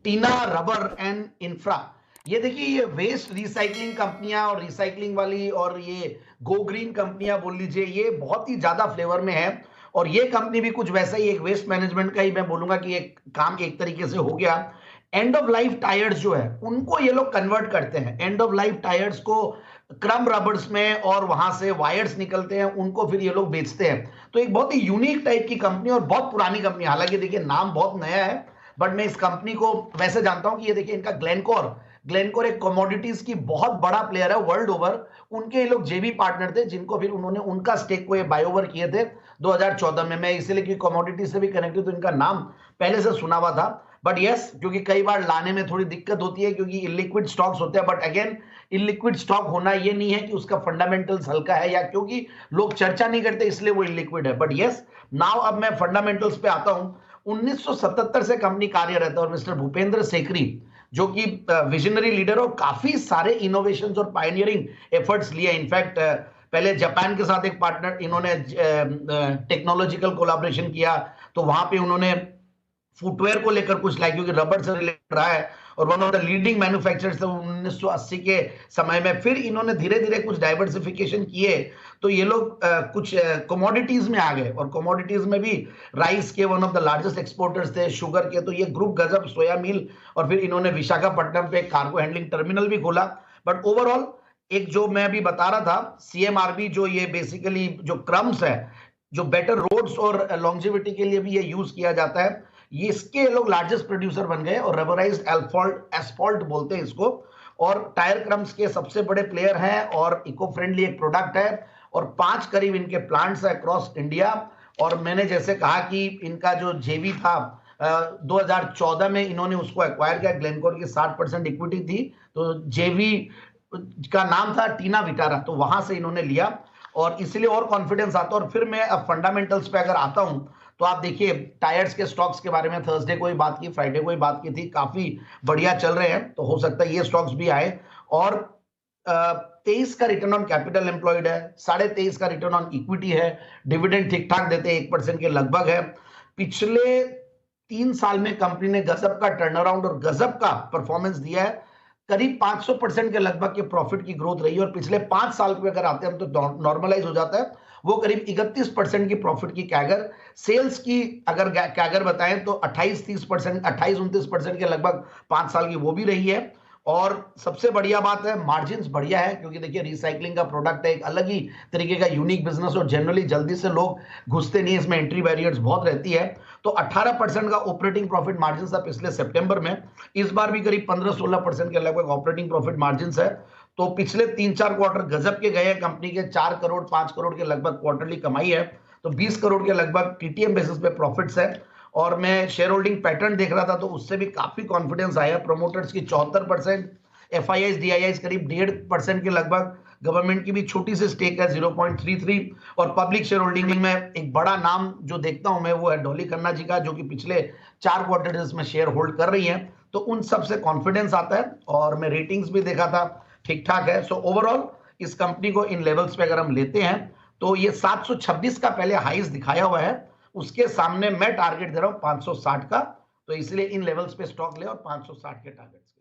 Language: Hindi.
Tina rubber and infra. ये देखिए, ये वेस्ट रिसाइकलिंग कंपनियां और रिसाइकलिंग वाली और ये गो ग्रीन कंपनियां बोल लीजिए, ये बहुत ही ज्यादा फ्लेवर में है। और ये कंपनी भी कुछ वैसा ही एक वेस्ट मैनेजमेंट का ही मैं बोलूंगा कि एक काम एक तरीके से हो गया। एंड ऑफ लाइफ टायर्स जो है उनको ये लोग कन्वर्ट करते हैं, एंड ऑफ लाइफ टायर्स को क्रम रबर्स में, और वहां से वायर्स निकलते हैं, उनको फिर ये लोग बेचते हैं। तो एक बहुत ही यूनिक टाइप की कंपनी और बहुत पुरानी कंपनी, हालांकि देखिए नाम बहुत नया है, बट मैं इस कंपनी को वैसे जानता हूं कि ये देखिए इनका ग्लेनकोर, ग्लेनकोर एक कमोडिटीज की बहुत बड़ा प्लेयर है वर्ल्ड ओवर। उनके ये लोग जेबी पार्टनर थे, जिनको फिर उन्होंने उनका स्टेक को ये बाय ओवर किए थे 2014 में। मैं इसीलिए कि कमोडिटी से भी कनेक्टेड, तो इनका नाम पहले से सुना हुआ था। बट यस, क्योंकि कई बार लाने में थोड़ी दिक्कत होती है क्योंकि इलिक्विड स्टॉक्स होते हैं। बट अगेन, इलिक्विड स्टॉक होना ये नहीं है कि उसका फंडामेंटल्स हल्का है या क्योंकि लोग चर्चा नहीं करते इसलिए वो इलिक्विड है। बट यस, नाउ अब मैं फंडामेंटल्स पे आता हूं। 1977 से कंपनी कार्यरत है और मिस्टर भूपेंद्र सेकरी, जो कि विजनरी लीडर और काफी सारे इनोवेशंस और पायनियरिंग एफर्ट्स लिए। इनफैक्ट पहले जापान के साथ एक पार्टनर इन्होंने टेक्नोलॉजिकल कोलैबोरेशन किया, तो वहां पे उन्होंने फुटवेयर को लेकर कुछ लाइक, क्योंकि रबर से रिलेटेड रहा है और one of the leading manufacturers थे 1980 के समय में। फिर इन्होंने धीरे धीरे कुछ डाइवर्सिफिकेशन किए, तो ये लोग कुछ कमोडिटीज में आ गए, और कमोडिटीज में भी राइस के one of the largest exporters थे, शुगर के, तो ये ग्रुप गजब, सोया मिल, और फिर इन्होंने विशाखापट्टनम पे कार्गो हैंडलिंग टर्मिनल भी खोला। बट ओवरऑल एक जो मैं अभी बता रहा था सीएमआरबी, जो ये बेसिकली जो क्रम्स है, जो बेटर रोड्स और लॉन्जिविटी के लिए भी ये यूज किया जाता है, ये इसके लोग लार्जेस्ट प्रोड्यूसर बन गए और रबराइज्ड एस्फॉल्ट बोलते हैं इसको, और टायर क्रम्स के सबसे बड़े प्लेयर हैं, और इको फ्रेंडली एक प्रोडक्ट है, और 5 करीब इनके प्लांट्स है अक्रॉस इंडिया। और मैंने जैसे कहा कि इनका जो जेवी था 2014 में इन्होंने उसको एक्वायर किया, ग्लेनकोर की 60% इक्विटी थी, तो जेवी का नाम था टीना विटारा, तो वहां से इन्होंने लिया और इसलिए और कॉन्फिडेंस आता है। और फिर मैं अब फंडामेंटल्स पे अगर आता हूं, तो आप देखिए टायर्स के स्टॉक्स के बारे में थर्सडे को ही बात की, फ्राइडे को ही बात की थी, काफी बढ़िया चल रहे हैं, तो हो सकता है ये स्टॉक्स भी आए। और 23 का रिटर्न ऑन कैपिटल एम्प्लॉयड है, 23.5 का रिटर्न ऑन इक्विटी है, डिविडेंड ठीक ठाक देते हैं, 1% के लगभग है। पिछले 3 साल में कंपनी ने गजब का टर्नअराउंड और गजब का परफॉर्मेंस दिया है, करीब 500% के लगभग के प्रॉफिट की ग्रोथ रही है। और पिछले 5 साल पे अगर आते हैं तो नॉर्मलाइज हो जाता है, वो करीब 31% की प्रॉफिट की कैगर। सेल्स की अगर कैगर बताएं तो 28-30%, 28-29% के लगभग 5 साल की वो भी रही है। और सबसे बढ़िया बात है, मार्जिन्स बढ़िया है, क्योंकि देखिए रिसाइकलिंग का प्रोडक्ट है, एक अलग ही तरीके का यूनिक बिजनेस, और जनरली जल्दी से लोग घुसते नहीं, इसमें एंट्री बैरियर्स बहुत रहती है। तो 18% का ऑपरेटिंग प्रॉफिट मार्जिन था पिछले सितंबर में, इस बार भी करीब 15-16% के लगभग ऑपरेटिंग प्रॉफिट मार्जिन है। तो पिछले 3-4 क्वार्टर गजब के गए हैं, कंपनी के 4 करोड़ 5 करोड़ के लगभग क्वार्टरली कमाई है, तो 20 करोड़ के लगभग टीटीएम बेसिस पे प्रॉफिट्स है। और मैं शेयर होल्डिंग पैटर्न देख रहा था, तो उससे भी काफी कॉन्फिडेंस आया। प्रोमोटर्स की 74%, एफआईआईज डीआईआईज करीब 1.5% के लगभग, गवर्नमेंट की भी छोटी सी स्टेक है 0.33, और पब्लिक शेयर होल्डिंग में एक बड़ा नाम जो देखता हूं मैं वो है डॉली खन्ना जी का, जो कि पिछले 4 क्वार्टर्स में शेयर होल्ड कर रही है, तो उन सब से कॉन्फिडेंस आता है। और मैं रेटिंग्स भी देखा था, ठीक ठाक है। सो ओवरऑल इस कंपनी को इन लेवल्स पे अगर हम लेते हैं, तो ये 726 का पहले हाईज दिखाया हुआ है, उसके सामने मैं टारगेट दे रहा हूं 560 का, तो इसलिए इन लेवल्स पे स्टॉक ले और 560 के टारगेट्स।